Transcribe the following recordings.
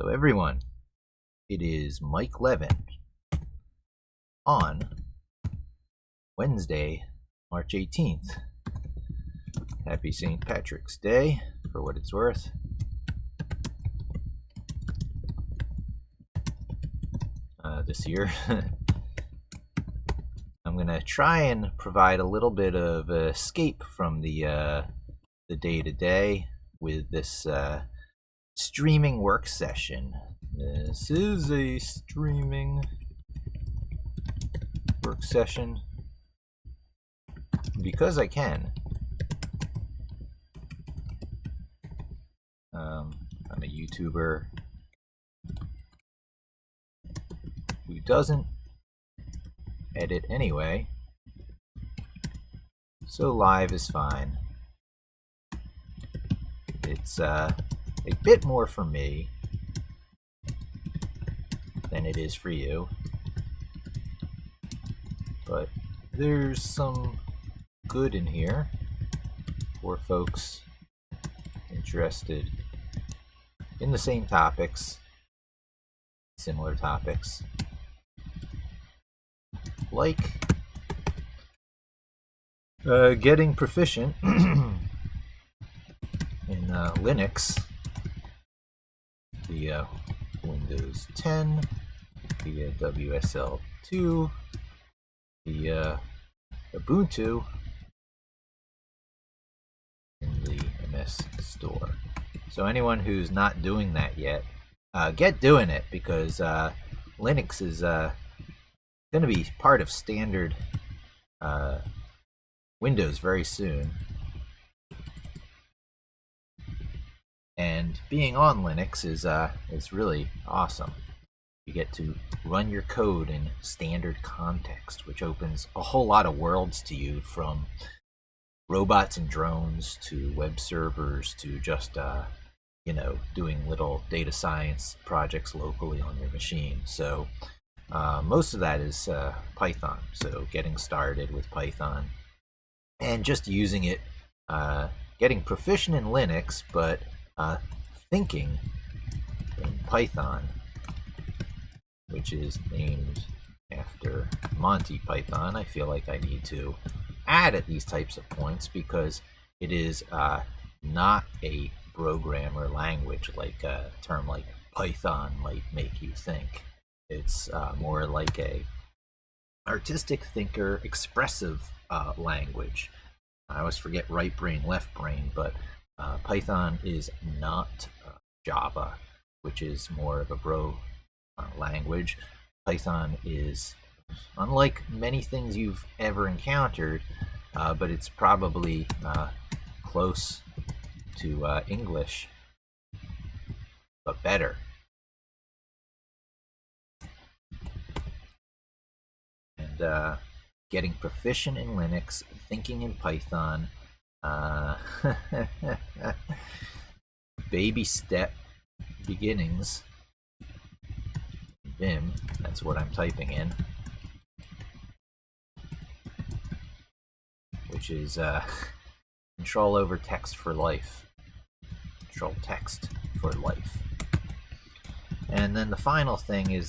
So everyone, it is Mike Levin on Wednesday, March 18th. Happy St. Patrick's Day, for what it's worth. This year. I'm going to try and provide a little bit of escape from the day-to-day with this streaming work session. This is a streaming work session because I can. I'm a YouTuber who doesn't edit anyway, so live is fine. It's a bit more for me than it is for you, but there's some good in here for folks interested in the same topics, similar topics, like getting proficient in Linux, the Windows 10, the WSL2, the Ubuntu, and the MS Store. So anyone who's not doing that yet, get doing it, because Linux is going to be part of standard Windows very soon. And being on Linux is really awesome. You get to run your code in standard context, which opens a whole lot of worlds to you, from robots and drones to web servers to just doing little data science projects locally on your machine. So most of that is Python. So getting started with Python and just using it, getting proficient in Linux, but thinking in Python, which is named after Monty Python. I feel like I need to add at these types of points because it is not a programmer language like a term like Python might make you think. It's more like a artistic thinker, expressive language. I always forget right brain, left brain, but Python is not Java, which is more of a bro language. Python is unlike many things you've ever encountered, but it's probably close to English, but better. And getting proficient in Linux, thinking in Python, baby step beginnings. Vim, that's what I'm typing in, which is control over text for life. Control text for life. And then the final thing is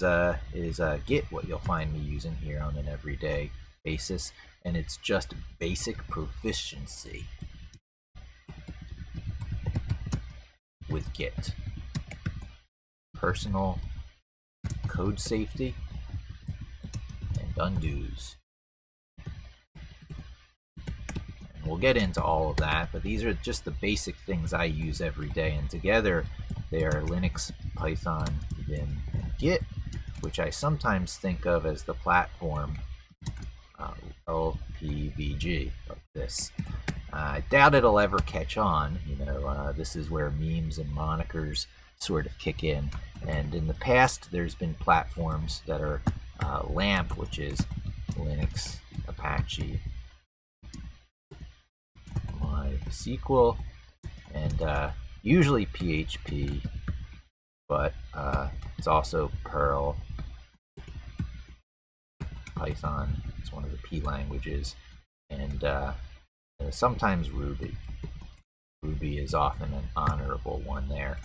Git, what you'll find me using here on an everyday basis, and it's just basic proficiency with Git. Personal code safety and undos. And we'll get into all of that, but these are just the basic things I use every day, and together they are Linux, Python, Vim, and Git, which I sometimes think of as the platform LPVG, like this. I doubt it'll ever catch on. This is where memes and monikers sort of kick in. And in the past, there's been platforms that are LAMP, which is Linux, Apache, MySQL, and usually PHP, but it's also Perl, Python. It's one of the P languages, and sometimes Ruby. Ruby is often an honorable one there.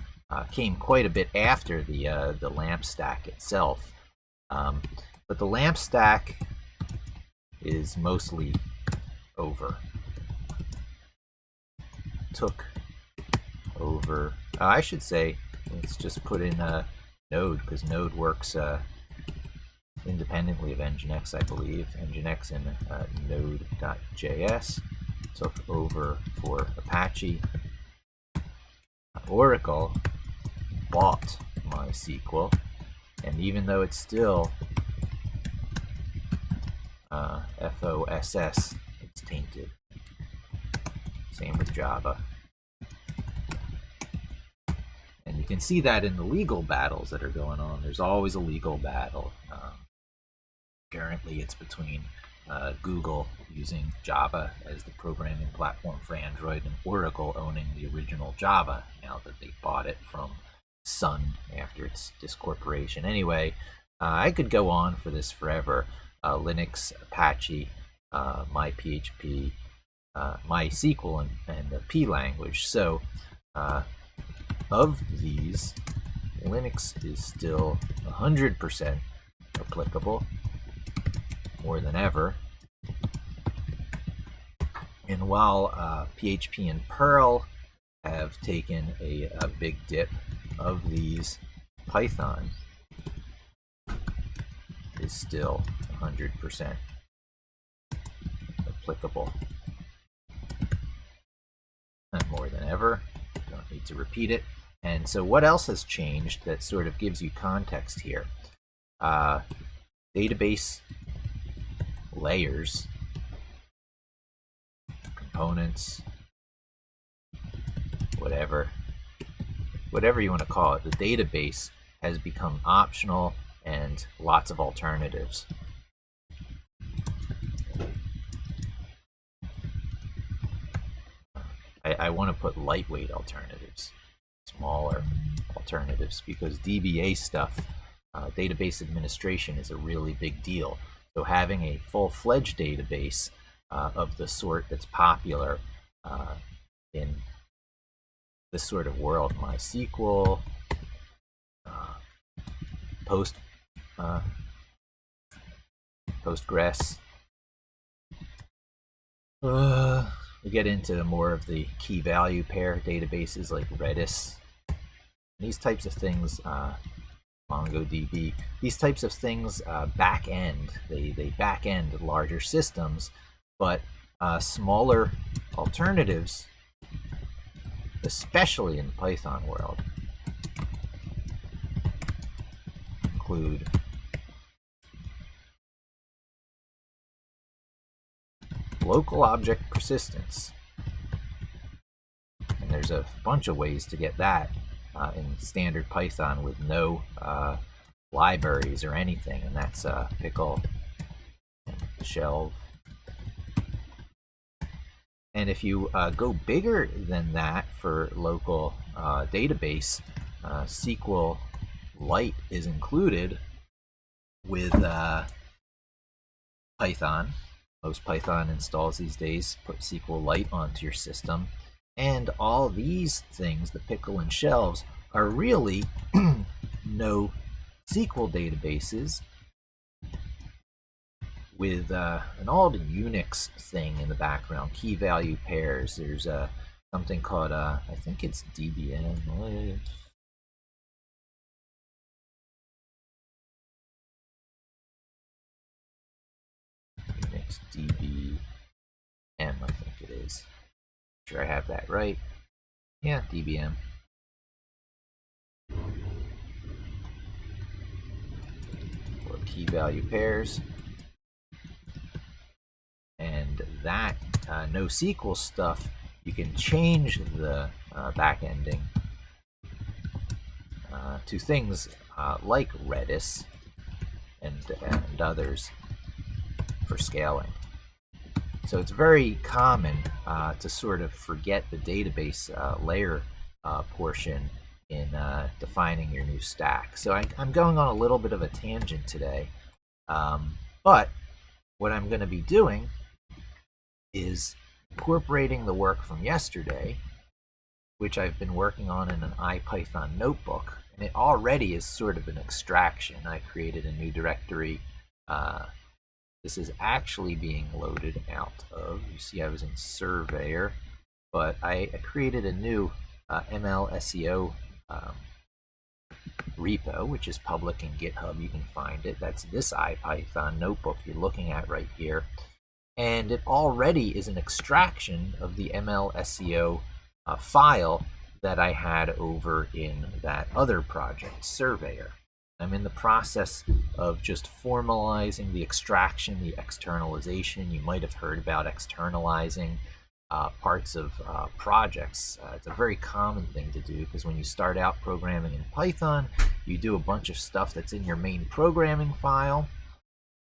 came quite a bit after the LAMP stack itself. But the LAMP stack is mostly over. Took over. I should say, let's just put in Node, because Node works independently of Nginx, I believe. Nginx and node.js took over for Apache. Oracle bought MySQL, and even though it's still FOSS, it's tainted. Same with Java. And you can see that in the legal battles that are going on. There's always a legal battle. Currently, it's between Google using Java as the programming platform for Android and Oracle owning the original Java now that they bought it from Sun after its discorporation. Anyway, I could go on for this forever. Linux, Apache, MyPHP, MySQL, and the P language. So of these, Linux is still 100% applicable, more than ever. And while PHP and Perl have taken a big dip, of these, Python is still 100% applicable. And more than ever, don't need to repeat it. And so what else has changed that sort of gives you context here? Database layers, components, whatever you want to call it, the database has become optional and lots of alternatives. I want to put lightweight alternatives, smaller alternatives, because DBA stuff, database administration, is a really big deal. So having a full-fledged database of the sort that's popular in this sort of world, MySQL, Postgres. We get into more of the key value pair databases like Redis. These types of things, MongoDB, these types of things back end. They back end larger systems, but smaller alternatives, especially in the Python world, include local object persistence. And there's a bunch of ways to get that in standard Python with no libraries or anything, and that's pickle and shelve. And if you go bigger than that for local database, SQLite is included with Python. Most Python installs these days put SQLite onto your system. And all these things, the pickle and shelves, are really no SQL databases with an old Unix thing in the background, key value pairs. There's something called, I think it's DBM. Unix DBM, I think it is. Sure I have that right. Yeah, DBM. Or key value pairs. And that NoSQL stuff, you can change the backending to things like Redis and others for scaling. So it's very common to sort of forget the database layer portion in defining your new stack. So I'm going on a little bit of a tangent today, but what I'm going to be doing is incorporating the work from yesterday which I've been working on in an IPython notebook, and it already is sort of an extraction. I created a new directory. This is actually being loaded out of, you see I was in Surveyor, but I created a new MLSEO repo, which is public in GitHub. You can find it. That's this IPython notebook you're looking at right here. And it already is an extraction of the MLSEO file that I had over in that other project, Surveyor. I'm in the process of just formalizing the extraction, the externalization. You might have heard about externalizing parts of projects. It's a very common thing to do because when you start out programming in Python, you do a bunch of stuff that's in your main programming file,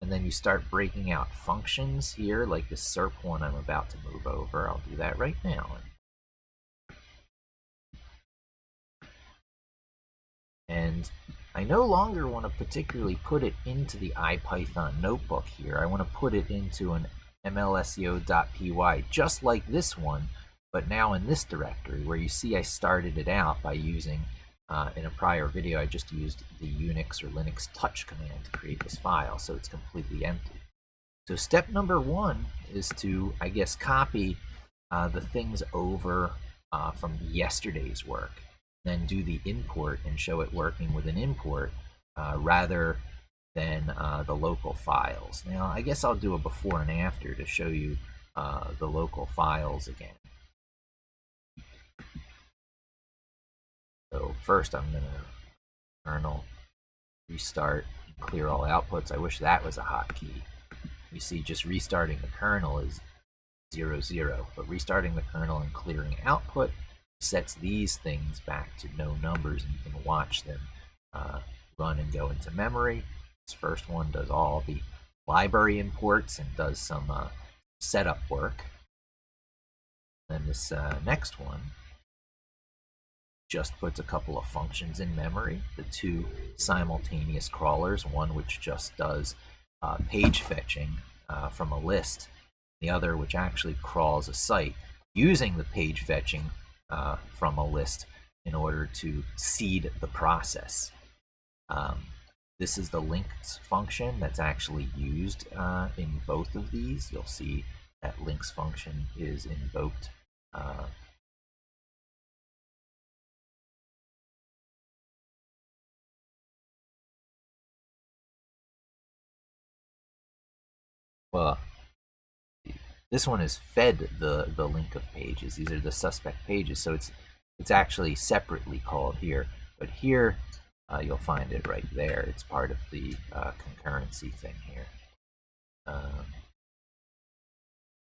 and then you start breaking out functions here, like this SERP one I'm about to move over. I'll do that right now. And I no longer want to particularly put it into the IPython notebook here. I want to put it into an MLSEO.py, just like this one, but now in this directory, where you see I started it out by using, in a prior video, I just used the Unix or Linux touch command to create this file, so it's completely empty. So step number one is to, I guess, copy the things over from yesterday's work, then do the import and show it working with an import rather than the local files. Now, I guess I'll do a before and after to show you the local files again. So first I'm going to kernel, restart, clear all outputs. I wish that was a hotkey. You see, just restarting the kernel is 0, 0, but restarting the kernel and clearing output sets these things back to no numbers, and you can watch them run and go into memory. This first one does all the library imports and does some setup work. Then this next one just puts a couple of functions in memory, the two simultaneous crawlers, one which just does page fetching from a list, the other which actually crawls a site using the page fetching from a list in order to seed the process. This is the links function that's actually used in both of these. You'll see that links function is invoked well, this one is fed the link of pages. These are the suspect pages, so it's actually separately called here. But here, you'll find it right there. It's part of the concurrency thing here.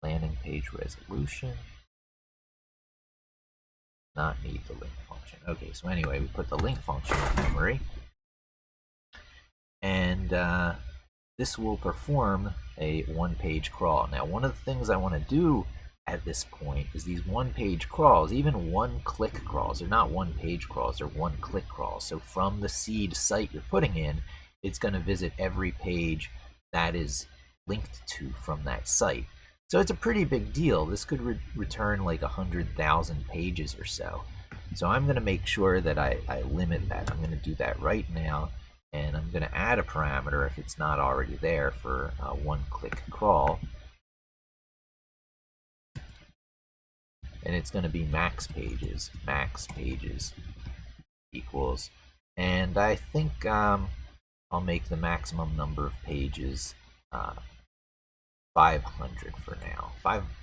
Landing page resolution. Not need the link function. Okay, so anyway, we put the link function in memory. And this will perform a one-page crawl. Now, one of the things I want to do at this point is these one-page crawls, even one-click crawls, they're not one-page crawls, they're one-click crawls. So from the seed site you're putting in, it's going to visit every page that is linked to from that site. So it's a pretty big deal. This could return like 100,000 pages or so. So I'm going to make sure that I limit that. I'm going to do that right now. And I'm going to add a parameter if it's not already there for one-click crawl. And it's going to be max pages equals. And I think I'll make the maximum number of pages 500 for now.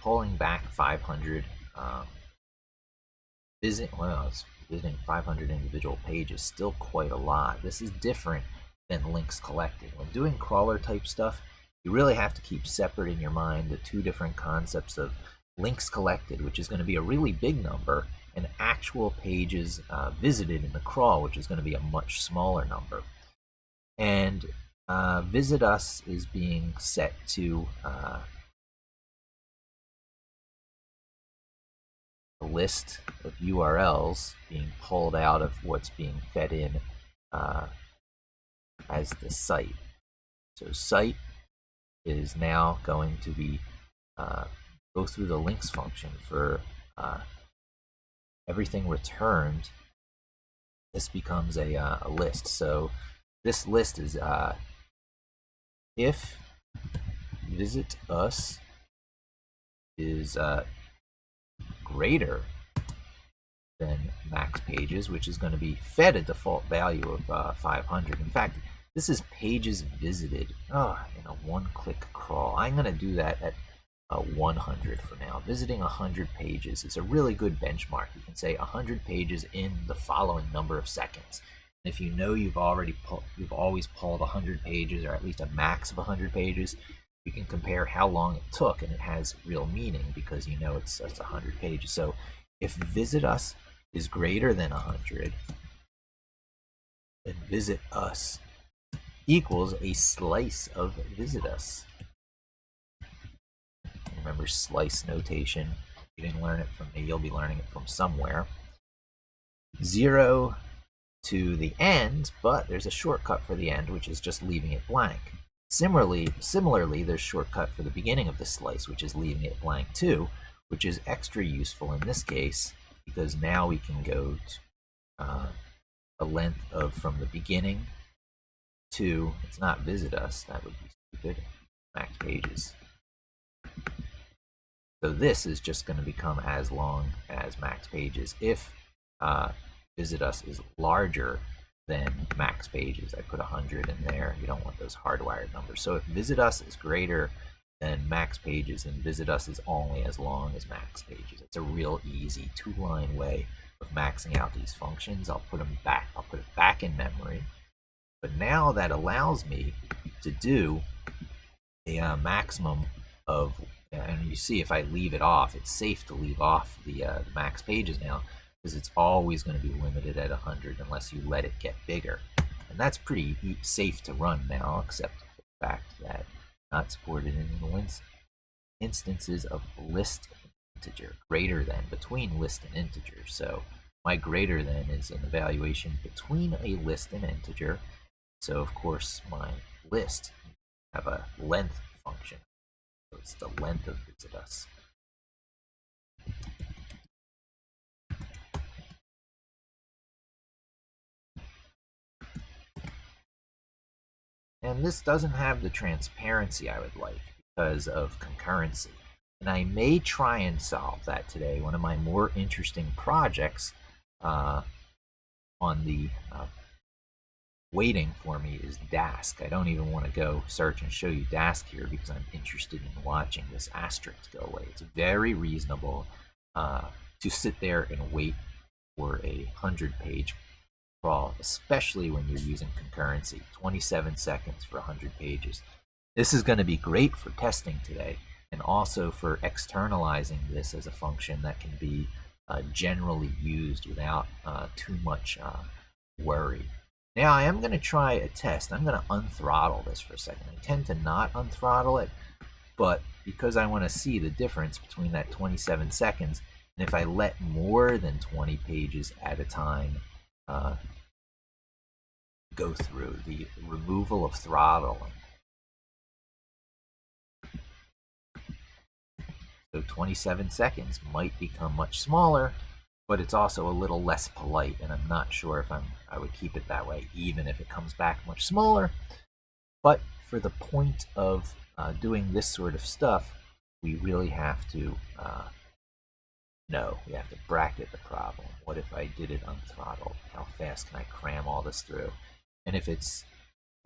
Pulling back 500. Visiting 500 individual pages, still quite a lot. This is different than links collected. When doing crawler type stuff, you really have to keep separate in your mind the two different concepts of links collected, which is going to be a really big number, and actual pages visited in the crawl, which is going to be a much smaller number. And visit us is being set to a list of URLs being pulled out of what's being fed in as the site. So site is now going to be go through the links function for everything returned, this becomes a list. So this list is if visit us is greater than max pages, which is going to be fed a default value of 500. In fact, this is pages visited in a one-click crawl. I'm going to do that at 100 for now. Visiting 100 pages is a really good benchmark. You can say 100 pages in the following number of seconds. And if you know you've always pulled 100 pages, or at least a max of 100 pages, you can compare how long it took, and it has real meaning because you know it's 100 pages. So if visit us is greater than 100, then visit us equals a slice of visit us. Remember slice notation. You didn't learn it from me, you'll be learning it from somewhere. 0 to the end, but there's a shortcut for the end, which is just leaving it blank. Similarly, there's a shortcut for the beginning of the slice, which is leaving it blank too, which is extra useful in this case because now we can go to a length of from the beginning to, it's not visit us, that would be stupid, max pages. So this is just going to become as long as max pages if visit us is larger than max pages. I put 100 in there. You don't want those hardwired numbers. So if visit us is greater than max pages, then visit us is only as long as max pages. It's a real easy two-line way of maxing out these functions. I'll put it back in memory. But now that allows me to do a maximum of, and you see if I leave it off, it's safe to leave off the max pages now, because it's always going to be limited at 100 unless you let it get bigger. And that's pretty safe to run now, except for the fact that not supported in the instances of list integer, greater than, between list and integer. So my greater than is an evaluation between a list and integer. So of course my list have a length function. So it's the length of visit us. And this doesn't have the transparency I would like because of concurrency. And I may try and solve that today. One of my more interesting projects on the waiting for me is Dask. I don't even want to go search and show you Dask here because I'm interested in watching this asterisk go away. It's very reasonable to sit there and wait for a 100-page crawl, especially when you're using concurrency. 27 seconds for 100 pages. This is going to be great for testing today, and also for externalizing this as a function that can be generally used without too much worry. Now I am going to try a test. I'm going to unthrottle this for a second. I tend to not unthrottle it, but because I want to see the difference between that 27 seconds, and if I let more than 20 pages at a time go through, the removal of throttling. So 27 seconds might become much smaller, but it's also a little less polite, and I'm not sure if I would keep it that way, even if it comes back much smaller. But for the point of doing this sort of stuff, we really have to know. We have to bracket the problem. What if I did it unthrottled? How fast can I cram all this through? And if it's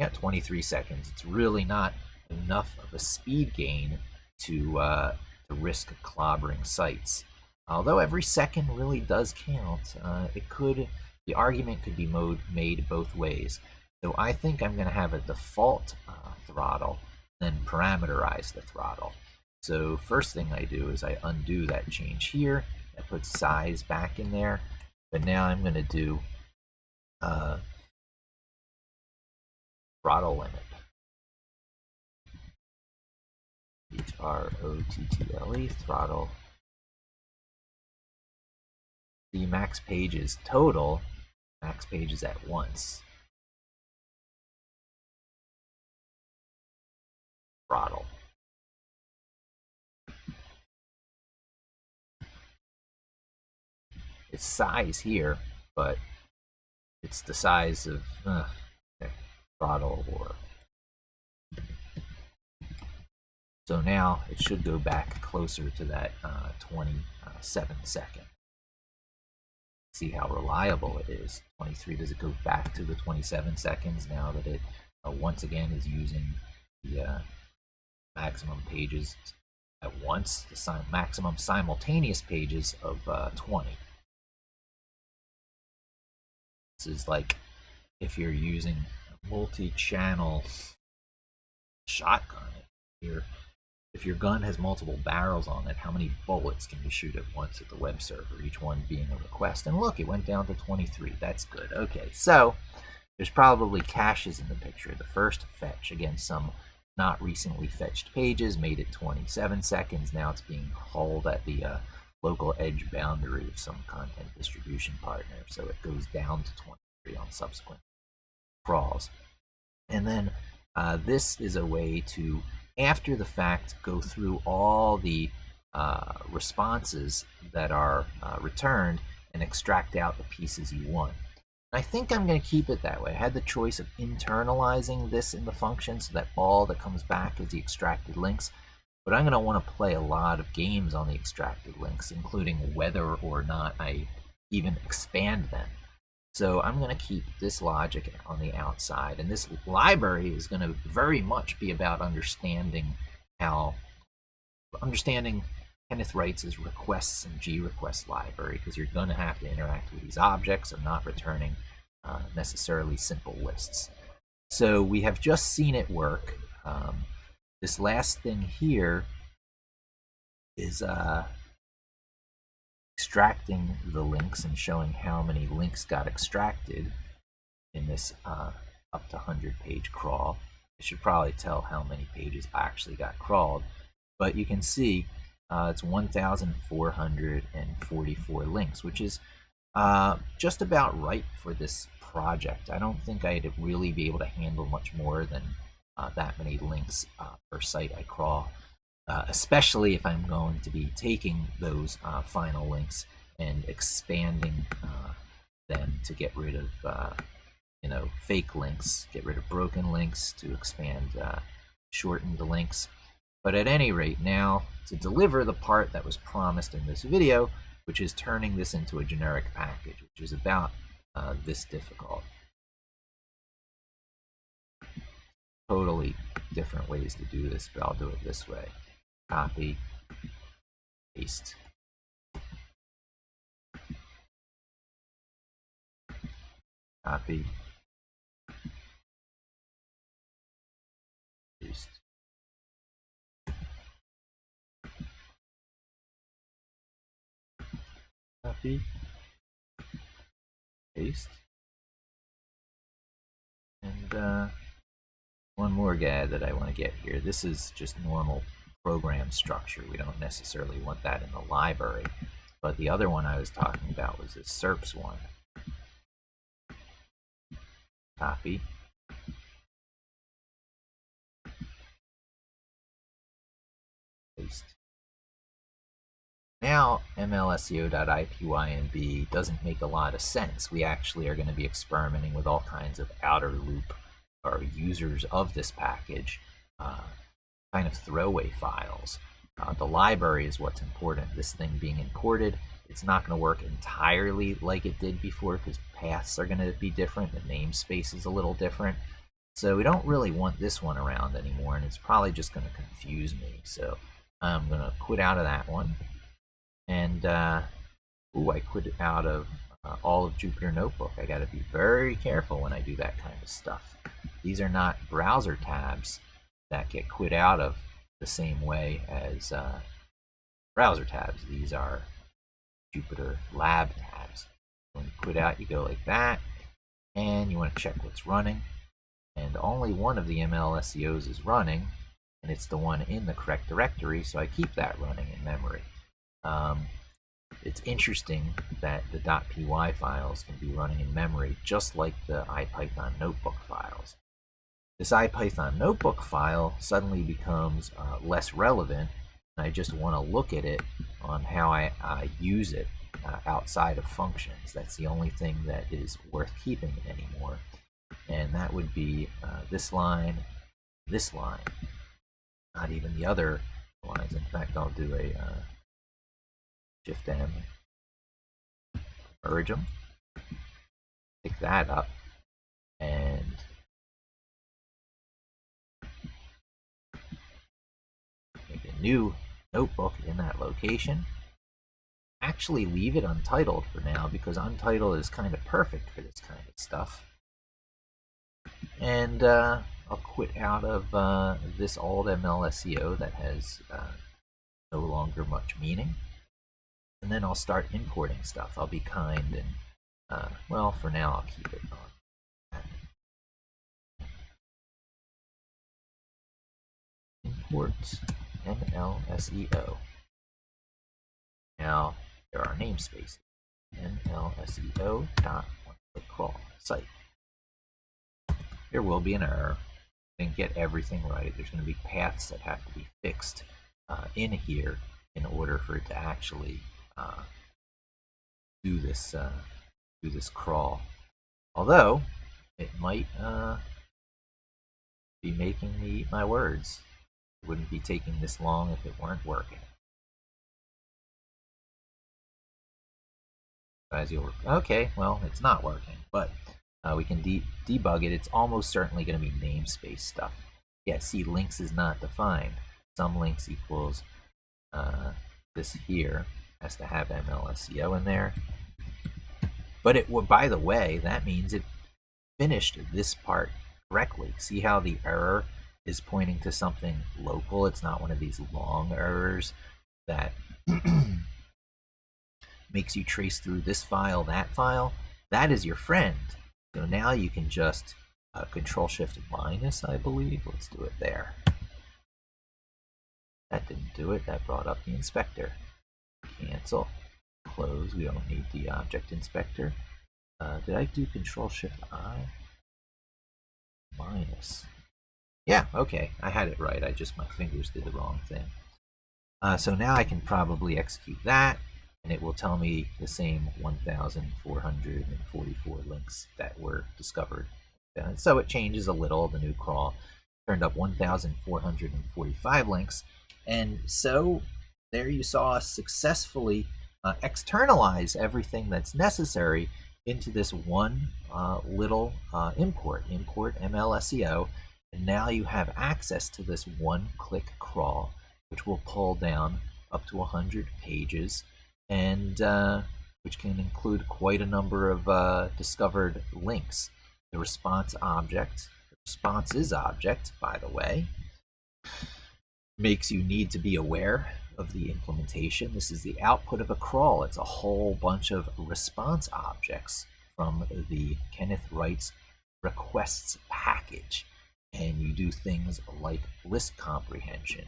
23 seconds, it's really not enough of a speed gain to risk clobbering sites. Although every second really does count, the argument could be made both ways. So I think I'm going to have a default throttle, then parameterize the throttle. So first thing I do is I undo that change here. I put size back in there. But now I'm going to do throttle limit. Throttle, throttle. The max pages total, max pages at once. Throttle. its size here, but it's the size of Throttle or. So now it should go back closer to that 27 second. See how reliable it is. 23, does it go back to the 27 seconds now that it once again is using the maximum pages at once, the maximum simultaneous pages of 20. This is like if you're using a multi-channel shotgun. If your gun has multiple barrels on it, how many bullets can you shoot at once at the web server, each one being a request? And look, it went down to 23. That's good. Okay, so there's probably caches in the picture. The first fetch, again, some not recently fetched pages, made it 27 seconds. Now it's being hauled at the local edge boundary of some content distribution partner, so it goes down to 23 on subsequent crawls. And then this is a way to, after the fact, go through all the responses that are returned and extract out the pieces you want. I think I'm going to keep it that way. I had the choice of internalizing this in the function so that all that comes back is the extracted links, but I'm going to want to play a lot of games on the extracted links, including whether or not I even expand them. So I'm going to keep this logic on the outside, and this library is going to very much be about understanding Kenneth Wright's requests and gRequest library, because you're going to have to interact with these objects and not returning necessarily simple lists. So we have just seen it work. This last thing here is extracting the links and showing how many links got extracted in this up to 100-page crawl. I should probably tell how many pages actually got crawled, but you can see it's 1,444 links, which is just about right for this project. I don't think I'd really be able to handle much more than that many links per site I crawl. Especially if I'm going to be taking those final links and expanding them to get rid of fake links, get rid of broken links, to expand, shorten the links. But at any rate, now to deliver the part that was promised in this video, which is turning this into a generic package, which is about this difficult. Totally different ways to do this, but I'll do it this way. Copy, paste. Copy, paste. Copy, paste. And one more guy that I want to get here. This is just normal program structure. We don't necessarily want that in the library, but the other one I was talking about was this SERPs one. Copy, paste. Now MLSEO.ipynb doesn't make a lot of sense. We actually are going to be experimenting with all kinds of outer loop or users of this package, kind of throwaway files. The library is what's important. This thing being imported, it's not going to work entirely like it did before, because paths are going to be different, the namespace is a little different. So we don't really want this one around anymore, and it's probably just going to confuse me. So I'm going to quit out of that one. And I quit out of all of Jupyter Notebook. I got to be very careful when I do that kind of stuff. These are not browser tabs that get quit out of the same way as browser tabs. These are Jupyter Lab tabs. When you quit out, you go like that, and you want to check what's running. And only one of the MLSEOs is running, and it's the one in the correct directory, so I keep that running in memory. It's interesting that the .py files can be running in memory just like the IPython notebook files. This IPython notebook file suddenly becomes less relevant, and I just want to look at it on how I use it outside of functions. That's the only thing that is worth keeping anymore. And that would be this line, not even the other lines. In fact, I'll do a Shift M, merge them, pick that up, and make a new notebook in that location. Actually leave it untitled for now, because untitled is kind of perfect for this kind of stuff. And I'll quit out of this old MLSEO that has no longer much meaning. And then I'll start importing stuff. I'll be kind and, well, for now I'll keep it on. Import MLSEO. Now, there are namespaces. MLSEO dot one-click crawl site. There will be an error. And get everything right. There's going to be paths that have to be fixed in here in order for it to actually do this crawl. Although it might be making me eat my words. It wouldn't be taking this long if it weren't working. Okay, well, it's not working, but we can debug it. It's almost certainly going to be namespace stuff. Yeah, see, links is not defined. Some links equals this here has to have MLSEO in there. But it, well, by the way, that means it finished this part correctly. See how the error is pointing to something local? It's not one of these long errors that makes you trace through this file, that file. That is your friend. So now you can just Control-Shift-, I believe. Let's do it there. That didn't do it. That brought up the inspector. Cancel. Close. We don't need the object inspector. Did I do Control-Shift-I? Minus. Yeah, okay. I had it right. My fingers did the wrong thing. So now I can probably execute that, and it will tell me the same 1,444 links that were discovered. So it changes a little. The new crawl turned up 1,445 links. And so there you saw us successfully externalize everything that's necessary into this one little import MLSEO. And now you have access to this one-click crawl, which will pull down up to 100 pages, and which can include quite a number of discovered links. The response object, the responses object, by the way, makes you need to be aware of the implementation. This is the output of a crawl. It's a whole bunch of response objects from the Kenneth Wright's requests package. And you do things like list comprehension.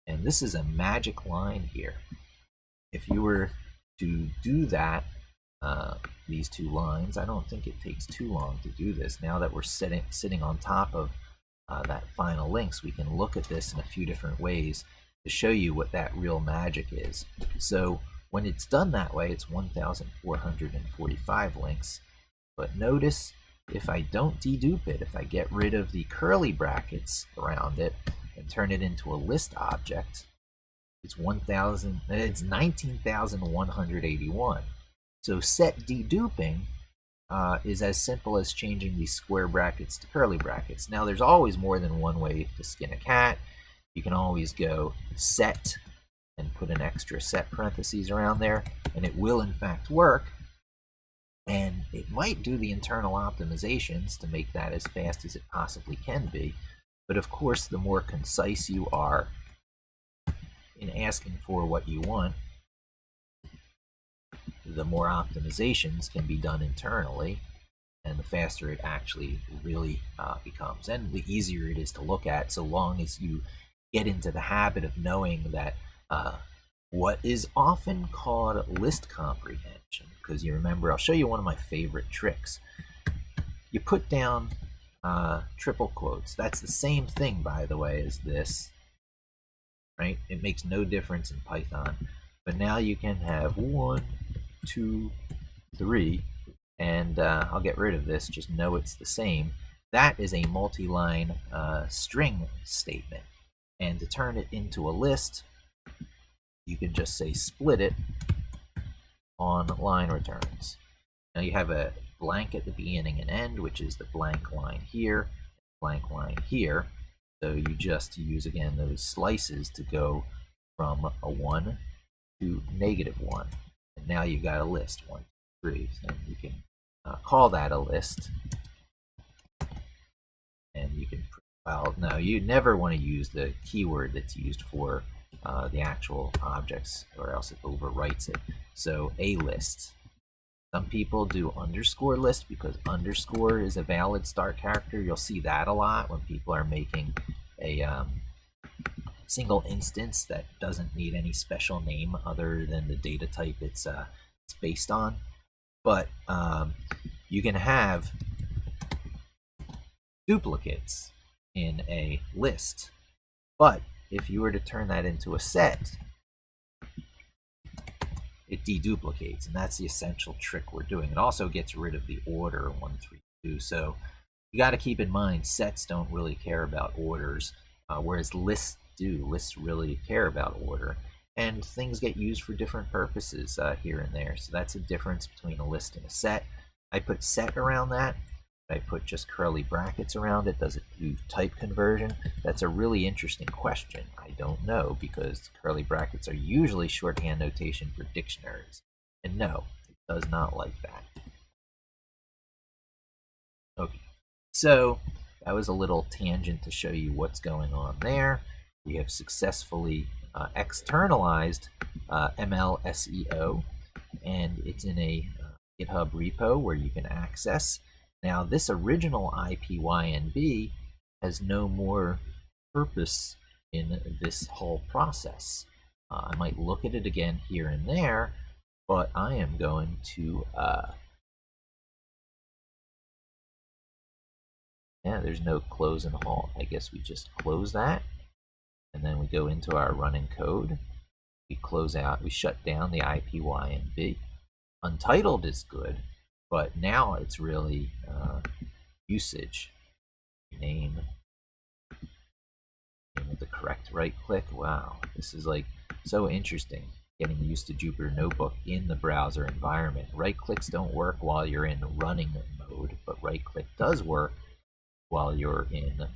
And this is a magic line here. If you were to do that, these two lines, I don't think it takes too long to do this. Now that we're sitting on top of that final links, we can look at this in a few different ways to show you what that real magic is. So when it's done that way, it's 1,445 links. But notice, if I don't dedupe it, if I get rid of the curly brackets around it and turn it into a list object, it's 19,181. So set deduping is as simple as changing these square brackets to curly brackets. Now there's always more than one way to skin a cat. You can always go set and put an extra set parentheses around there, and it will in fact work. And it might do the internal optimizations to make that as fast as it possibly can be. But of course, the more concise you are in asking for what you want, the more optimizations can be done internally, and the faster it actually really becomes, and the easier it is to look at, so long as you get into the habit of knowing that what is often called list comprehension, because you remember, I'll show you one of my favorite tricks. You put down triple quotes. That's the same thing, by the way, as this, right? It makes no difference in Python. But now you can have 1, 2, 3, and I'll get rid of this, just know it's the same. That is a multi-line string statement. And to turn it into a list, you can just say split it on line returns. Now you have a blank at the beginning and end, which is the blank line here, blank line here. So you just use, again, those slices to go from a 1 to -1. And now you got a list, 1, 2, 3. So you can call that a list. And you can, well, no, you never want to use the keyword that's used for the actual objects, or else it overwrites it. So a list. Some people do underscore list because underscore is a valid start character. You'll see that a lot when people are making a single instance that doesn't need any special name other than the data type it's based on. But you can have duplicates in a list. But if you were to turn that into a set, it deduplicates, and that's the essential trick we're doing. It also gets rid of the order 1, 3, 2. So you got to keep in mind sets don't really care about orders, whereas lists do. Lists really care about order, and things get used for different purposes here and there. So that's a difference between a list and a set. I put set around that. I put just curly brackets around it. Does it do type conversion? That's a really interesting question. I don't know, because curly brackets are usually shorthand notation for dictionaries. And no, it does not like that. Okay, so that was a little tangent to show you what's going on there. We have successfully externalized MLSEO, and it's in a GitHub repo where you can access. Now, this original IPYNB has no more purpose in this whole process. I might look at it again here and there, but I am going to, yeah, there's no close and halt. I guess we just close that, and then we go into our running code. We close out, we shut down the IPYNB. Untitled is good, but now it's really usage. Name with the correct right click. Wow, this is like so interesting. Getting used to Jupyter Notebook in the browser environment. Right clicks don't work while you're in running mode, but right click does work while you're in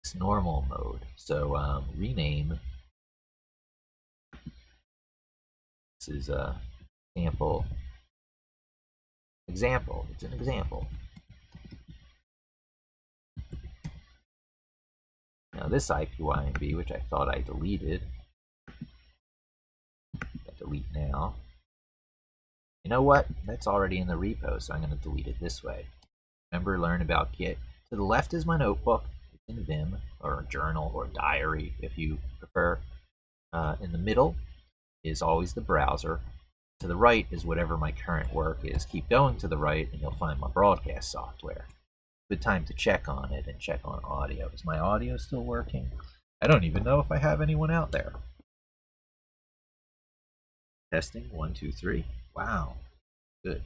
this normal mode. So rename. This is a sample example. It's an example. Now this IPYNB, which I thought I deleted, I delete now. You know what? That's already in the repo, so I'm going to delete it this way. Remember, learn about Git. To the left is my notebook. It's in Vim, or journal, or diary, if you prefer. In the middle is always the browser. To the right is whatever my current work is. Keep going to the right, and you'll find my broadcast software. Good time to check on it and check on audio. Is my audio still working? I don't even know if I have anyone out there. Testing, 1, 2, 3. Wow, good.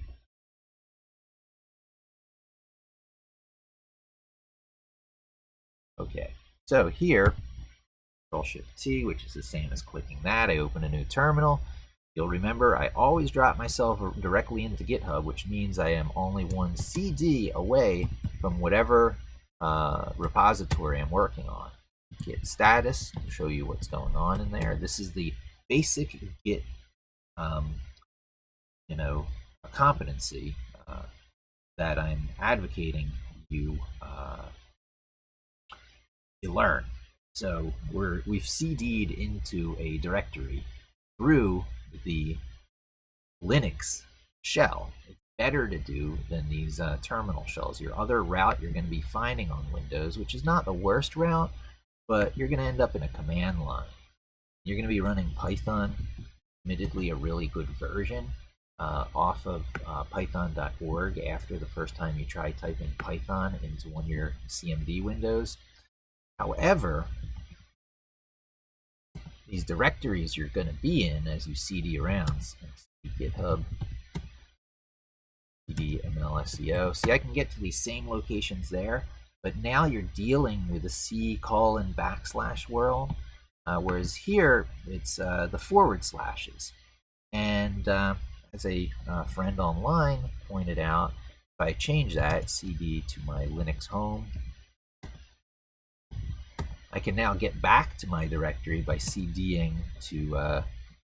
Okay, so here, Control-Shift-T, which is the same as clicking that. I open a new terminal. You'll remember I always drop myself directly into GitHub, which means I am only one CD away from whatever repository I'm working on. Git status will show you what's going on in there. This is the basic Git, competency that I'm advocating you learn. So we've CD'd into a directory through the Linux shell. It's better to do than these terminal shells. Your other route you're going to be finding on Windows, which is not the worst route, but you're going to end up in a command line. You're going to be running Python, admittedly a really good version, off of python.org after the first time you try typing Python into one of your CMD windows. However, these directories you're going to be in as you cd around. So GitHub, cd MLSEO. See, I can get to these same locations there, but now you're dealing with a C:\\/ world, whereas here it's the forward slashes. And as a friend online pointed out, if I change that cd to my Linux home, I can now get back to my directory by cding to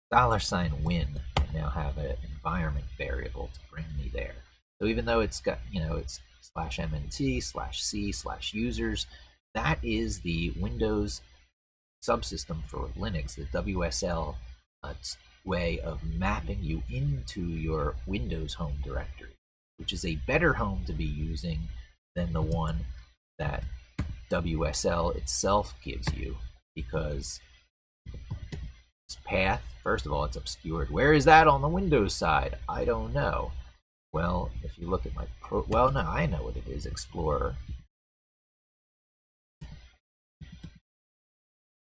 $win and now have an environment variable to bring me there. So even though it's got, it's /mnt/c/users, that is the Windows subsystem for Linux, the WSL way of mapping you into your Windows home directory, which is a better home to be using than the one that WSL itself gives you, because this path, first of all, it's obscured. Where is that on the Windows side? I don't know. Well, if you look at my well, no, I know what it is. Explorer.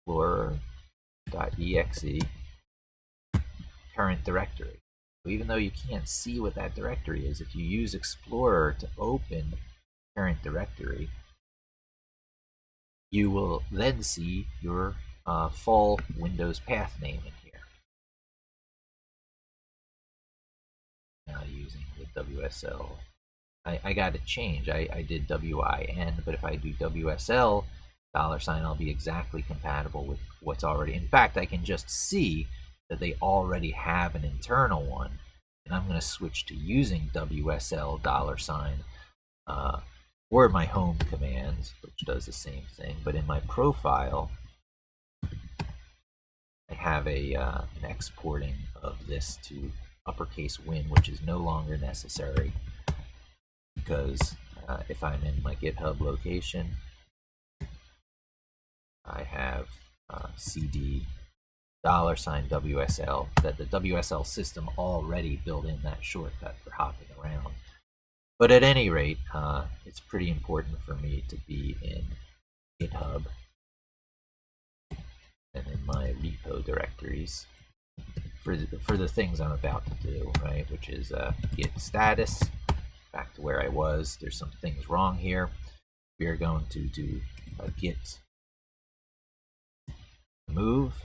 Explorer.exe current directory. So even though you can't see what that directory is, if you use Explorer to open current directory, you will then see your full Windows path name in here. Now using the WSL, I got to change. I did WIN, but if I do WSL $, I'll be exactly compatible with what's already. In fact, I can just see that they already have an internal one, and I'm going to switch to using WSL $, or my home command, which does the same thing. But in my profile, I have an exporting of this to uppercase win, which is no longer necessary, because if I'm in my GitHub location, I have cd $WSL, that the WSL system already built in that shortcut for hopping around. But at any rate, it's pretty important for me to be in GitHub and in my repo directories for the things I'm about to do, right? Which is git status, back to where I was. There's some things wrong here. We are going to do a git remove,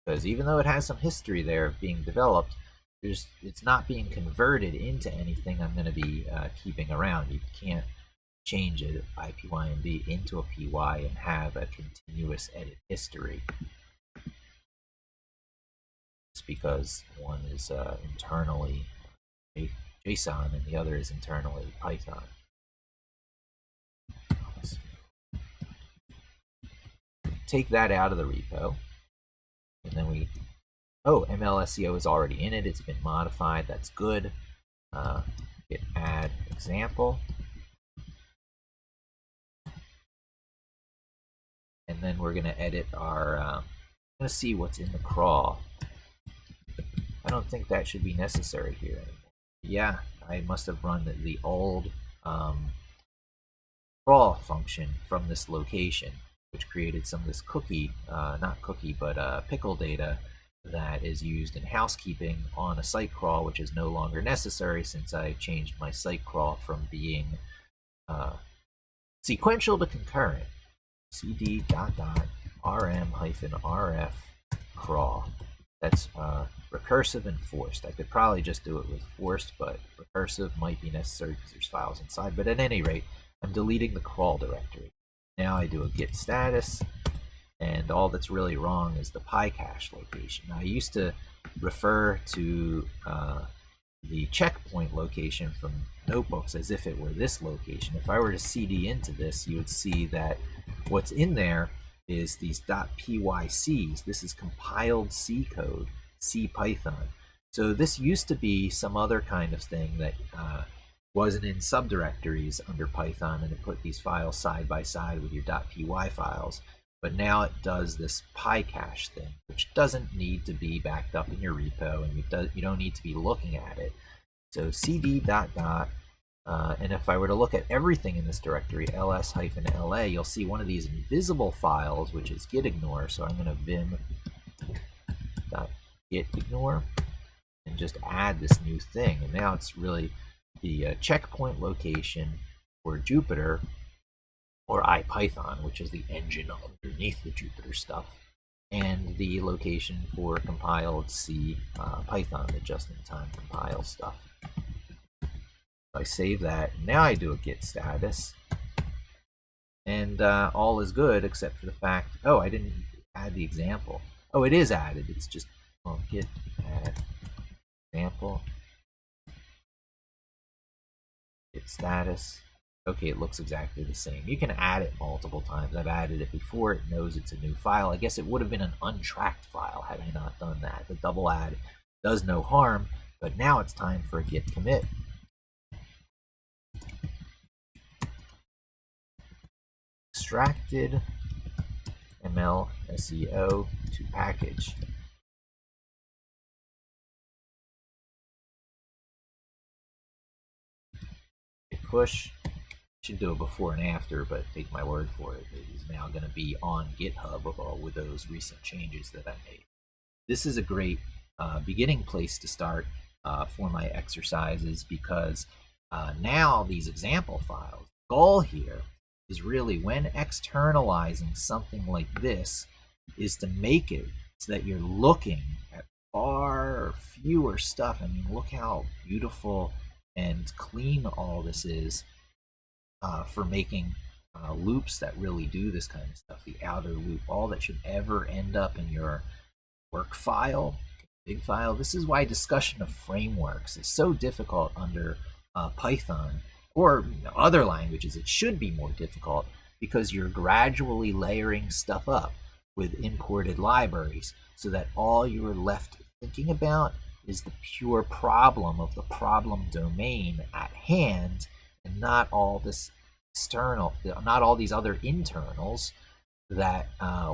because even though it has some history there of being developed, it's not being converted into anything I'm going to be keeping around. You can't change it IPYNB into a PY and have a continuous edit history. It's because one is internally JSON and the other is internally Python. Take that out of the repo, and then MLSEO is already in it. It's been modified. That's good. Hit add example, and then we're going to edit our. Going to see what's in the crawl. I don't think that should be necessary here anymore. Yeah, I must have run the old crawl function from this location, which created some of this cookie, not cookie, but pickle data that is used in housekeeping on a site crawl, which is no longer necessary since I changed my site crawl from being sequential to concurrent. cd.rm-rf crawl. That's recursive and forced. I could probably just do it with forced, but recursive might be necessary because there's files inside. But at any rate, I'm deleting the crawl directory. Now I do a git status, and all that's really wrong is the PyCache location. Now, I used to refer to the checkpoint location from notebooks as if it were this location. If I were to cd into this, you would see that what's in there is these .pycs. This is compiled C code, C Python. So this used to be some other kind of thing that wasn't in subdirectories under Python, and it put these files side by side with your .py files. But now it does this PyCache thing, which doesn't need to be backed up in your repo, and you don't need to be looking at it. So cd ... and if I were to look at everything in this directory, ls-la, you'll see one of these invisible files, which is gitignore. So I'm going to vim git ignore, and just add this new thing. And now it's really the checkpoint location for Jupyter, or IPython, which is the engine underneath the Jupyter stuff, and the location for compiled C Python, the just-in-time compile stuff. I save that. Now I do a git status, and all is good except for the fact, oh, I didn't add the example. Oh, it is added. It's just, well, git add example, git status. Okay, it looks exactly the same. You can add it multiple times. I've added it before. It knows it's a new file. I guess it would have been an untracked file had I not done that. The double add does no harm, but now it's time for a git commit. Extracted MLSEO to package. Hit push. Should do it before and after, but take my word for it. It is now going to be on GitHub with those recent changes that I made. This is a great beginning place to start for my exercises, because now these example files, the goal here is really, when externalizing something like this, is to make it so that you're looking at far or fewer stuff. I mean, look how beautiful and clean all this is for making loops that really do this kind of stuff. The outer loop, all that should ever end up in your work file, big file. This is why discussion of frameworks is so difficult under Python, or other languages. It should be more difficult, because you're gradually layering stuff up with imported libraries, so that all you are left thinking about is the pure problem of the problem domain at hand, and not all this external, not all these other internals that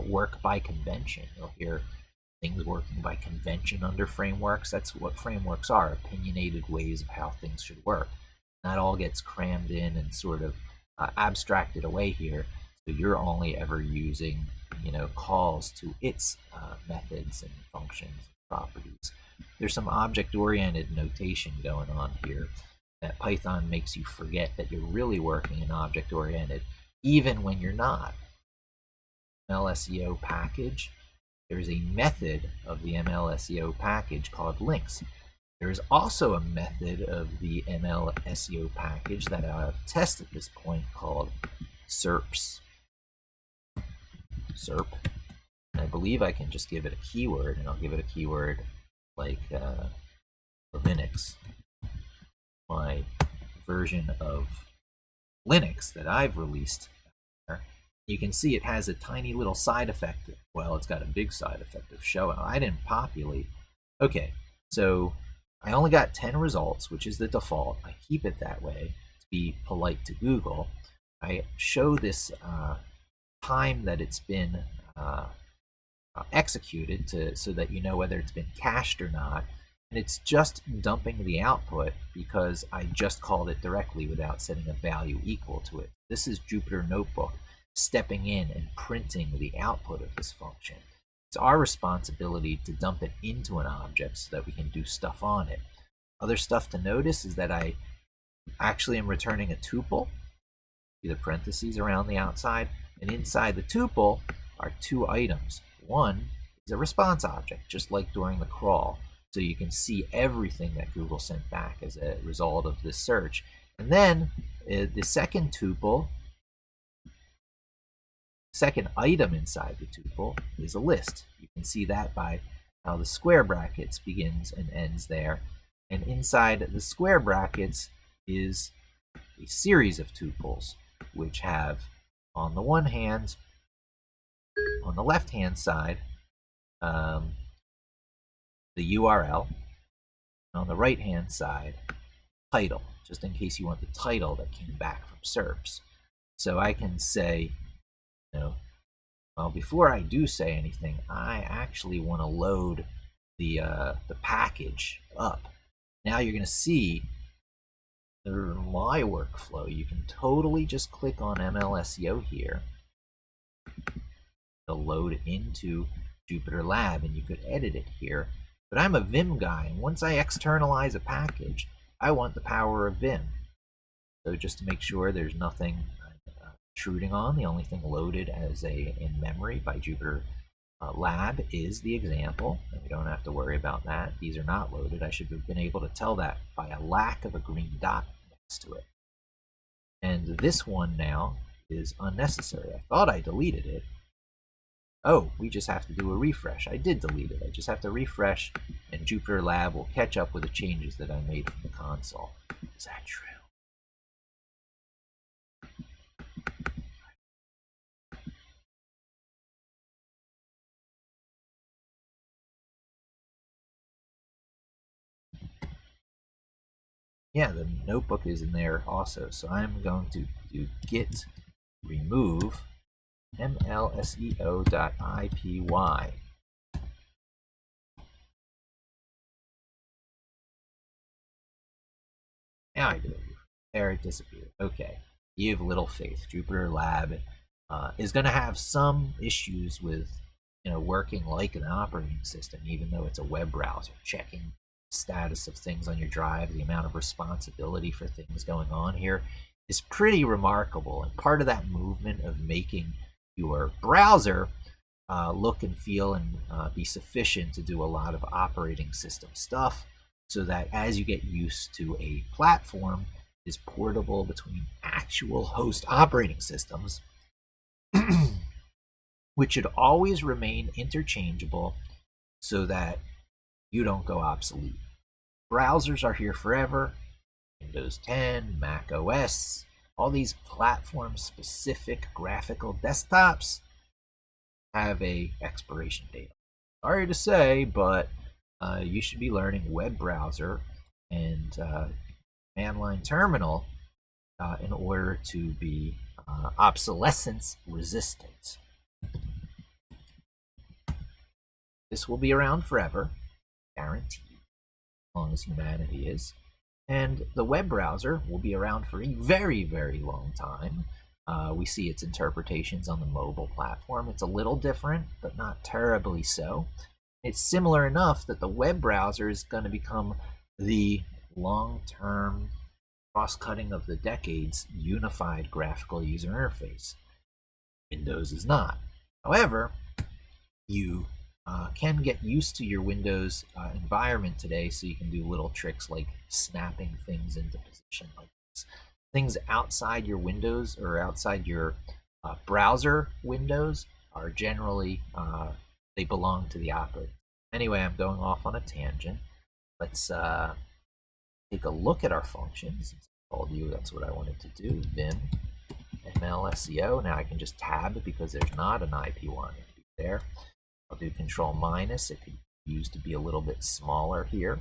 work by convention. You'll hear things working by convention under frameworks. That's what frameworks are: opinionated ways of how things should work. That all gets crammed in and sort of abstracted away here, so you're only ever using, calls to its methods and functions and properties. There's some object-oriented notation going on here that Python makes you forget that you're really working in object-oriented, even when you're not. MLSEO package. There's a method of the MLSEO package called links. There is also a method of the MLSEO package that I've tested at this point called SERPs. SERP. And I believe I can just give it a keyword, and I'll give it a keyword like for Linux. My version of Linux that I've released. You can see it has a tiny little side effect. Well, it's got a big side effect of showing. I didn't populate. Okay, so I only got 10 results, which is the default. I keep it that way to be polite to Google. I show this time that it's been executed so that you know whether it's been cached or not. And it's just dumping the output because I just called it directly without setting a value equal to it. This is Jupyter Notebook stepping in and printing the output of this function. It's our responsibility to dump it into an object so that we can do stuff on it. Other stuff to notice is that I actually am returning a tuple. See the parentheses around the outside? And inside the tuple are two items. One is a response object, just like during the crawl. So you can see everything that Google sent back as a result of this search. And then the second tuple, second item inside the tuple, is a list. You can see that by how the square brackets begins and ends there. And inside the square brackets is a series of tuples, which have, on the one hand, on the left-hand side, the URL, and on the right-hand side, title, just in case you want the title that came back from SERPs. So I can say, well, before I do say anything, I actually want to load the package up. Now you're going to see my workflow. You can totally just click on MLSEO here. It'll load into Jupyter Lab, and you could edit it here. But I'm a Vim guy, and once I externalize a package, I want the power of Vim. So just to make sure there's nothing intruding on, the only thing loaded as in memory by Jupyter Lab is the example, and we don't have to worry about that. These are not loaded. I should have been able to tell that by a lack of a green dot next to it. And this one now is unnecessary. I thought I deleted it. Oh, we just have to do a refresh. I did delete it. I just have to refresh, and Jupyter Lab will catch up with the changes that I made from the console. Is that true? Yeah, the notebook is in there also. So I'm going to do git remove MLSEO.IPY. Now I do it. There it disappeared. Okay. You have little faith. Jupyter Lab is going to have some issues with working like an operating system, even though it's a web browser, checking status of things on your drive. The amount of responsibility for things going on here is pretty remarkable, and part of that movement of making your browser look and feel and be sufficient to do a lot of operating system stuff, so that as you get used to a platform is portable between actual host operating systems, which should always remain interchangeable so that you don't go obsolete. Browsers are here forever. Windows 10, Mac OS, all these platform-specific graphical desktops have a expiration date. Sorry to say, but you should be learning web browser and command line terminal in order to be obsolescence resistant. This will be around forever, guaranteed, as long as humanity is. And the web browser will be around for a very, very long time. We see its interpretations on the mobile platform. It's a little different, but not terribly so. It's similar enough that the web browser is going to become the long-term, cross-cutting of the decades unified graphical user interface. Windows is not. However, you can get used to your Windows environment today, so you can do little tricks like snapping things into position like this. Things outside your Windows or outside your browser windows are generally, they belong to the operating. Anyway, I'm going off on a tangent. Let's take a look at our functions. Since I told you that's what I wanted to do. Vim MLSEO. Now I can just tab because there's not an IP1 there. I'll do Control minus. It could be used to be a little bit smaller here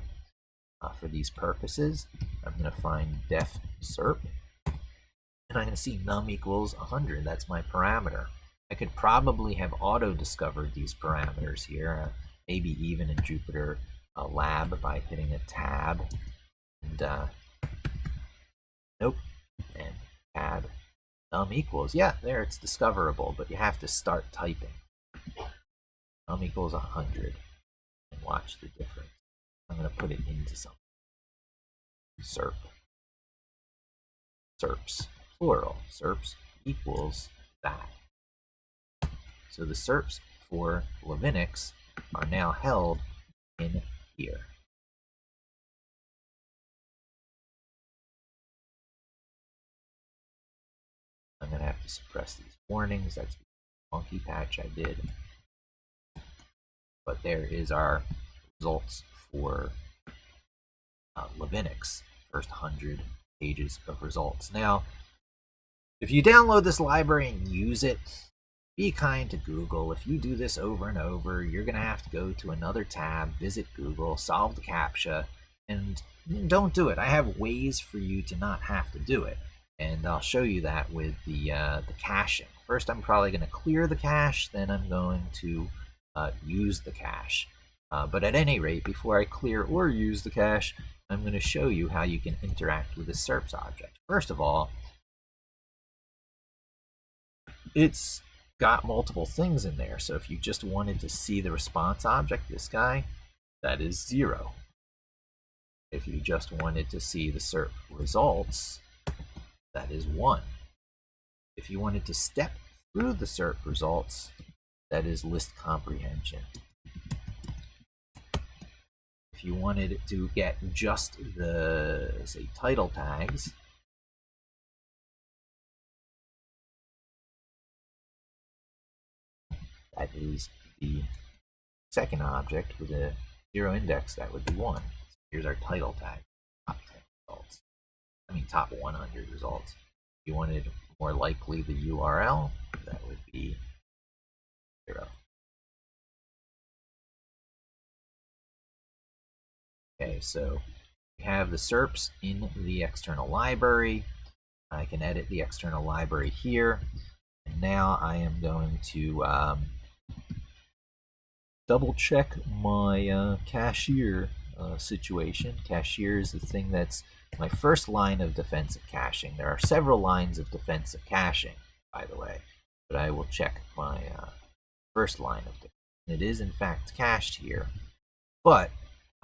for these purposes. I'm going to find def SERP, and I'm going to see num equals 100. That's my parameter. I could probably have auto-discovered these parameters here, maybe even in Jupyter Lab by hitting a tab and nope, and tab num equals. Yeah, there it's discoverable, but you have to start typing. Num equals 100, and watch the difference. I'm going to put it into something. SERP. SERPs, plural. SERPs equals that. So the SERPs for Linux are now held in here. I'm going to have to suppress these warnings. That's the monkey patch I did. But there is our results for Linux. First 100 pages of results. Now, if you download this library and use it, be kind to Google. If you do this over and over, you're going to have to go to another tab, visit Google, solve the CAPTCHA, and don't do it. I have ways for you to not have to do it, and I'll show you that with the caching. First, I'm probably going to clear the cache, then I'm going to use the cache. But at any rate, before I clear or use the cache, I'm going to show you how you can interact with the SERPs object. First of all, it's got multiple things in there. So if you just wanted to see the response object, this guy, that is 0. If you just wanted to see the SERP results, that is 1. If you wanted to step through the SERP results, that is list comprehension. If you wanted to get just the, say, title tags, that is the second object with a 0 index, that would be 1. So here's our title tag, top 10 results. I mean, top 100 results. If you wanted more likely the URL, that would be 0. Okay, so we have the SERPs in the external library. I can edit the external library here. And now I am going to double check my cashier situation. Cashier is the thing that's my first line of defensive caching. There are several lines of defensive caching, by the way, but I will check my first line of defense. It is in fact cached here, but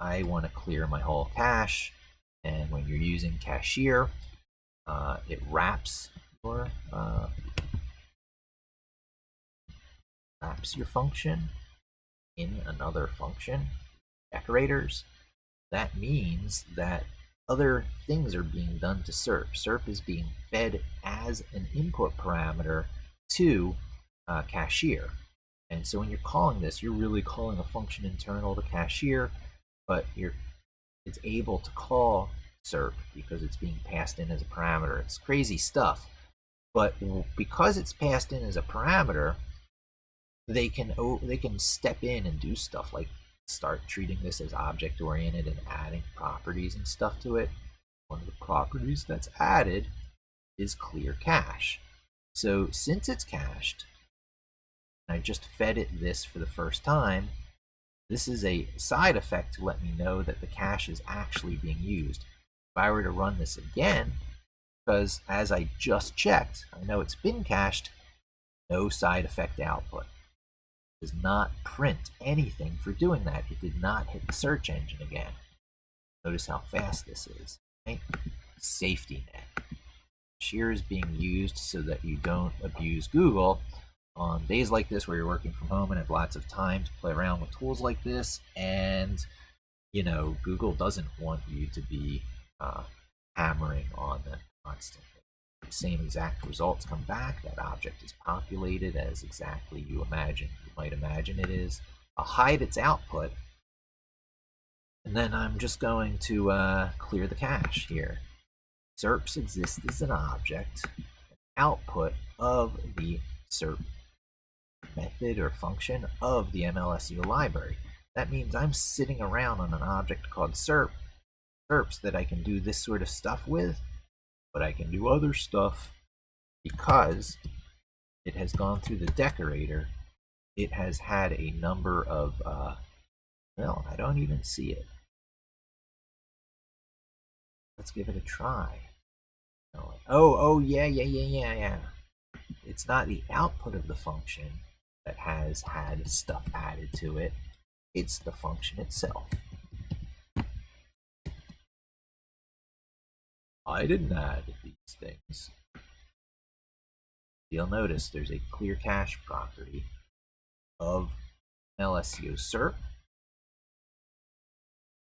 I want to clear my whole cache. And when you're using cashier, it wraps your function in another function, decorators. That means that other things are being done to SERP. SERP is being fed as an input parameter to cashier. And so when you're calling this, you're really calling a function internal to cashier, but it's able to call SERP because it's being passed in as a parameter. It's crazy stuff. But because it's passed in as a parameter, they can step in and do stuff like start treating this as object-oriented and adding properties and stuff to it. One of the properties that's added is clear cache. So since it's cached, and I just fed it this for the first time, this is a side effect to let me know that the cache is actually being used. If I were to run this again, because as I just checked, I know it's been cached, no side effect output. Does not print anything for doing that. It did not hit the search engine again. Notice how fast this is. Right? Safety net. Cashier is being used so that you don't abuse Google on days like this where you're working from home and have lots of time to play around with tools like this. And, you know, Google doesn't want you to be hammering on them constantly. The same exact results come back. That object is populated as exactly you might imagine it is. I'll hide its output, and then I'm just going to clear the cache here. SERPs exist as an object, an output of the SERP method or function of the MLSEO library. That means I'm sitting around on an object called SERPs that I can do this sort of stuff with, but I can do other stuff because it has gone through the decorator. It has had a number of, well, I don't even see it. Let's give it a try. Oh, yeah. It's not the output of the function that has had stuff added to it. It's the function itself. I didn't add these things. You'll notice there's a clear cache property of MLSEO SERP.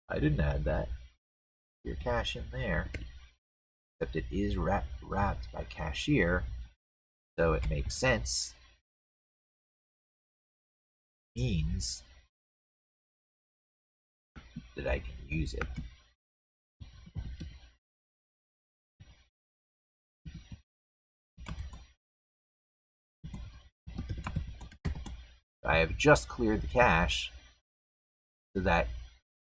I didn't add that. Clear cache in there, except it is wrapped by cashier, so it makes sense. Means that I can use it. I have just cleared the cache so that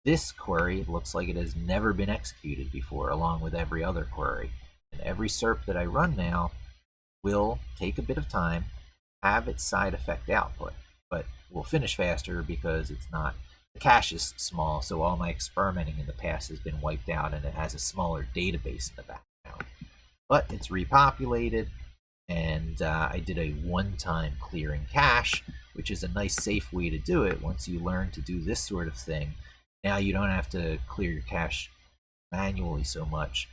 this query looks like it has never been executed before, along with every other query. And every SERP that I run now will take a bit of time, have its side effect output, but will finish faster because it's not, the cache is small, so all my experimenting in the past has been wiped out and it has a smaller database in the background. But it's repopulated, and I did a one-time clearing cache, which is a nice safe way to do it. Once you learn to do this sort of thing, now you don't have to clear your cache manually so much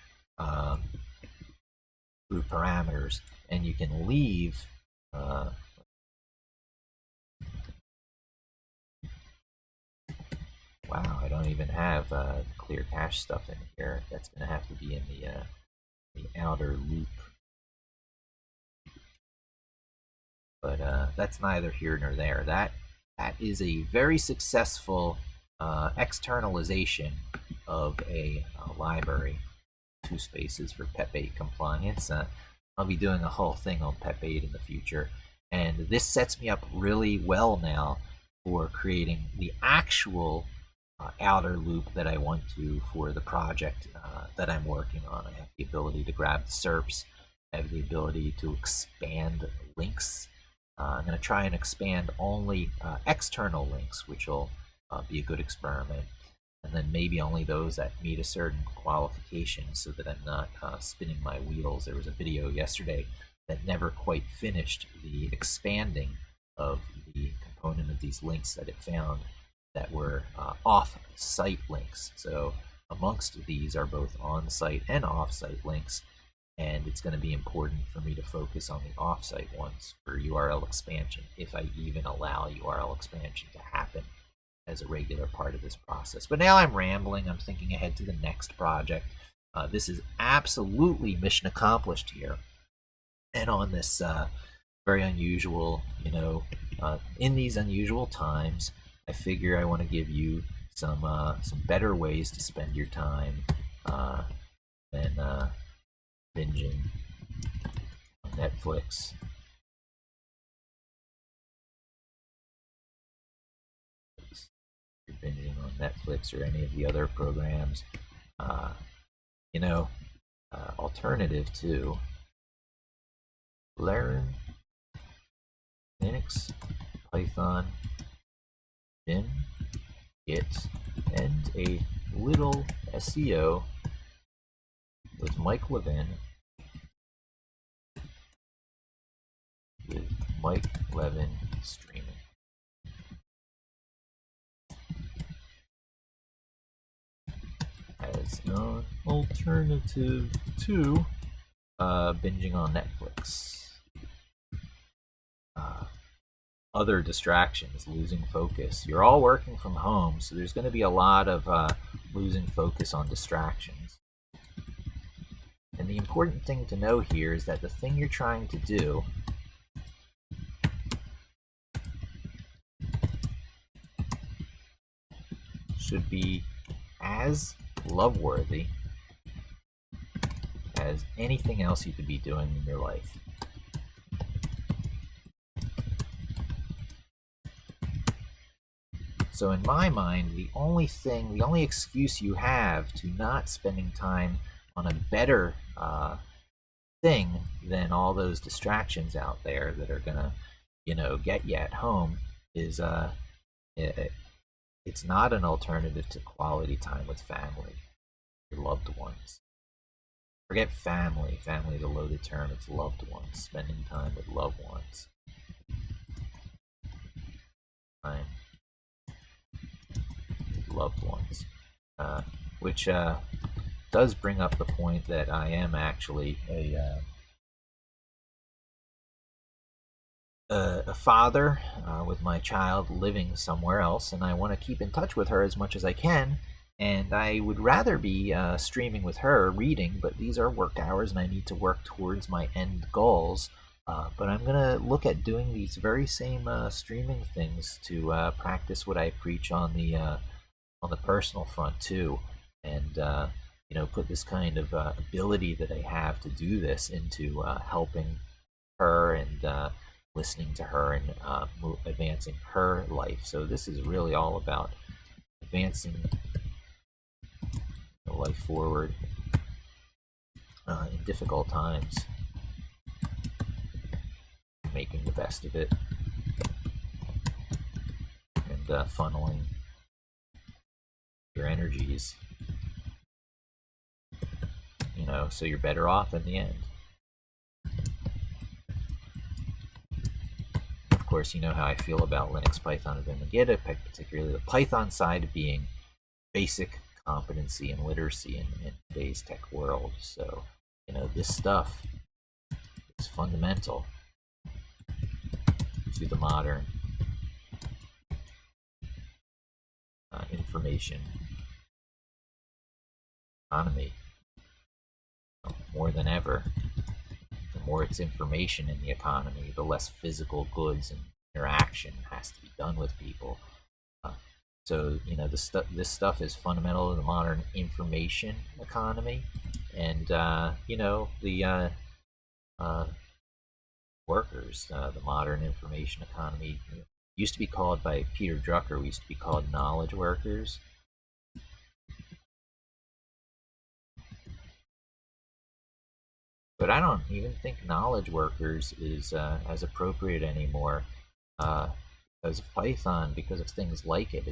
through parameters, and you can leave wow, I don't even have clear cache stuff in here. That's going to have to be in the outer loop. But that's neither here nor there. That is a very successful externalization of a library. 2 spaces for PEP8 compliance. I'll be doing a whole thing on PEP8 in the future, and this sets me up really well now for creating the actual outer loop that I want to for the project that I'm working on. I have the ability to grab the SERPs. I have the ability to expand links. I'm going to try and expand only external links, which will be a good experiment. And then maybe only those that meet a certain qualification, so that I'm not spinning my wheels. There was a video yesterday that never quite finished the expanding of the component of these links that it found that were off-site links. So amongst these are both on-site and off-site links, and it's going to be important for me to focus on the off-site ones for URL expansion, if I even allow URL expansion to happen as a regular part of this process. But now I'm rambling. I'm thinking ahead to the next project. This is absolutely mission accomplished here. And on this very unusual, in these unusual times, I figure I want to give you some better ways to spend your time than binging on Netflix. You're binging on Netflix or any of the other programs. Alternative to learn Linux, Python, Vim, Git, and a little SEO with Mike Levin. With Mike Levin streaming. As an alternative to binging on Netflix. Other distractions, losing focus. You're all working from home, so there's going to be a lot of losing focus on distractions. And the important thing to know here is that the thing you're trying to do should be as love-worthy as anything else you could be doing in your life. So in my mind, the only excuse you have to not spending time on a better thing than all those distractions out there that are gonna, get you at home is it's not an alternative to quality time with family, your loved ones. Forget family, the loaded term, it's loved ones, spending time with loved ones. Time with loved ones. Which does bring up the point that I am actually a father with my child living somewhere else, and I want to keep in touch with her as much as I can, and I would rather be streaming with her, reading, but these are work hours and I need to work towards my end goals. But I'm going to look at doing these very same streaming things to practice what I preach on the personal front too, and put this kind of ability that I have to do this into helping her and listening to her and advancing her life. So this is really all about advancing life forward in difficult times, making the best of it, and funneling your energies, so you're better off in the end. course, you know how I feel about Linux, Python, and Vim, particularly the Python side being basic competency and literacy in today's tech world. So, this stuff is fundamental to the modern information economy. More than ever, the more it's information in the economy, the less physical goods and interaction has to be done with people. So this stuff is fundamental to the modern information economy, and the workers, the modern information economy used to be called by Peter Drucker. We used to be called knowledge workers. But I don't even think knowledge workers is as appropriate anymore because of Python, because of things like it.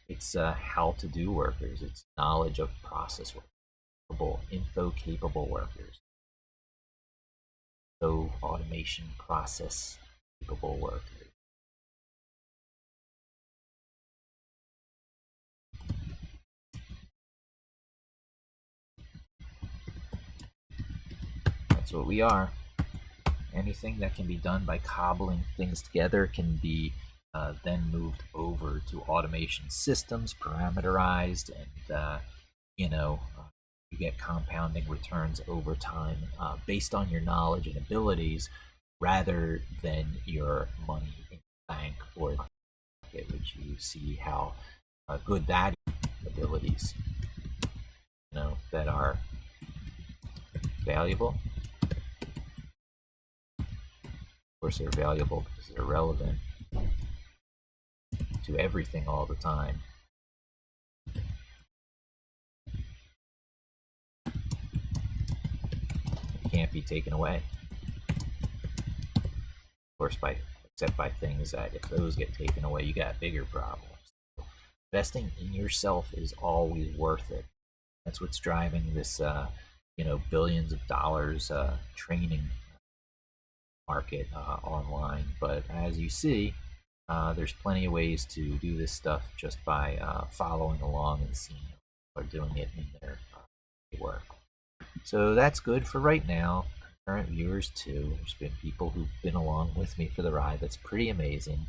It's how-to-do workers. It's knowledge of process workers, info-capable workers. So automation process-capable workers. That's what we are. Anything that can be done by cobbling things together can be then moved over to automation systems, parameterized, and you get compounding returns over time based on your knowledge and abilities rather than your money in the bank or the market, which you see how good that abilities that are valuable. Of course, they're valuable because they're relevant to everything all the time. It can't be taken away. Of course, except by things that if those get taken away, you got bigger problems. So investing in yourself is always worth it. That's what's driving this, billions of dollars training market online. But as you see, there's plenty of ways to do this stuff just by following along and seeing people are doing it in their work. So that's good for right now. Concurrent viewers too. There's been people who've been along with me for the ride. That's pretty amazing.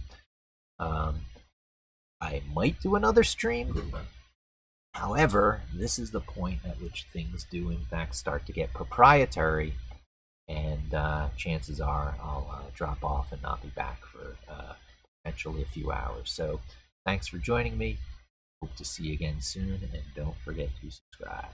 I might do another stream. However, this is the point at which things do in fact start to get proprietary, and chances are I'll drop off and not be back for potentially a few hours. So thanks for joining me. Hope to see you again soon, and don't forget to subscribe.